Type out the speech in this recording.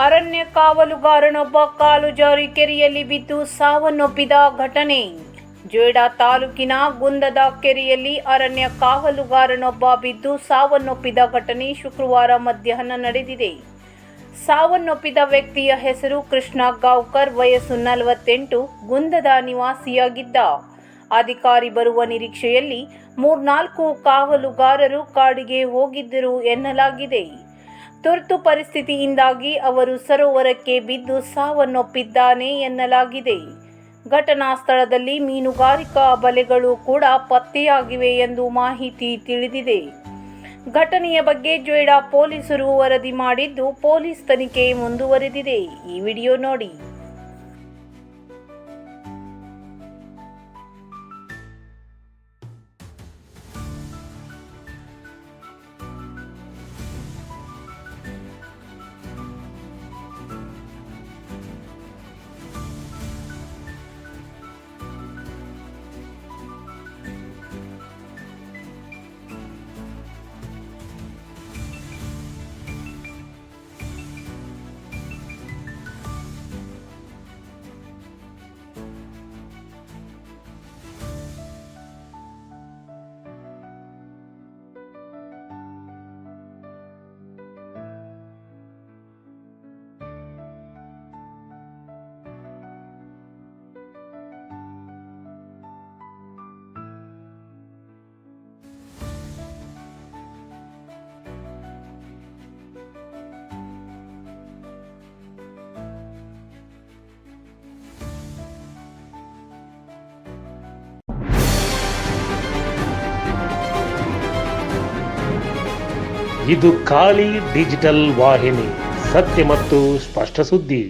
ಅರಣ್ಯ ಕಾವಲುಗಾರನೊಬ್ಬ ಕಾಲು ಜಾರಿ ಕೆರೆಯಲ್ಲಿ ಬಿದ್ದು ಸಾವನ್ನಪ್ಪಿದ ಘಟನೆ. ಜೊಯ್ಡಾ ತಾಲೂಕಿನ ಗುಂದದ ಕೆರೆಯಲ್ಲಿ ಅರಣ್ಯ ಕಾವಲುಗಾರನೊಬ್ಬ ಬಿದ್ದು ಸಾವನ್ನಪ್ಪಿದ ಘಟನೆ ಶುಕ್ರವಾರ ಮಧ್ಯಾಹ್ನ ನಡೆದಿದೆ. ಸಾವನ್ನಪ್ಪಿದ ವ್ಯಕ್ತಿಯ ಹೆಸರು ಕೃಷ್ಣ ಗಾವ್ಕರ್, ವಯಸ್ಸು 48, ಗುಂದದ ನಿವಾಸಿಯಾಗಿದ್ದ. ಅಧಿಕಾರಿ ಬರುವ ನಿರೀಕ್ಷೆಯಲ್ಲಿ 3-4 ಕಾವಲುಗಾರರು ಕಾಡಿಗೆ ಹೋಗಿದ್ದರು ಎನ್ನಲಾಗಿದೆ. ತುರ್ತು ಪರಿಸ್ಥಿತಿಯಿಂದಾಗಿ ಅವರು ಸರೋವರಕ್ಕೆ ಬಿದ್ದು ಸಾವನ್ನಪ್ಪಿದ್ದಾನೆ ಎನ್ನಲಾಗಿದೆ. ಘಟನಾ ಸ್ಥಳದಲ್ಲಿ ಮೀನುಗಾರಿಕಾ ಬಲೆಗಳು ಕೂಡ ಪತ್ತೆಯಾಗಿವೆ ಎಂದು ಮಾಹಿತಿ ತಿಳಿದಿದೆ. ಘಟನೆಯ ಬಗ್ಗೆ ಜೊಯ್ಡಾ ಪೊಲೀಸರು ವರದಿ ಮಾಡಿದ್ದು, ಪೊಲೀಸ್ ತನಿಖೆ ಮುಂದುವರೆದಿದೆ. ಈ ವಿಡಿಯೋ ನೋಡಿ. ಇದು ಖಾಲಿ ಡಿಜಿಟಲ್ ವಾಹಿನಿ, ಸತ್ಯ ಮತ್ತು ಸ್ಪಷ್ಟ ಸುದ್ದಿ.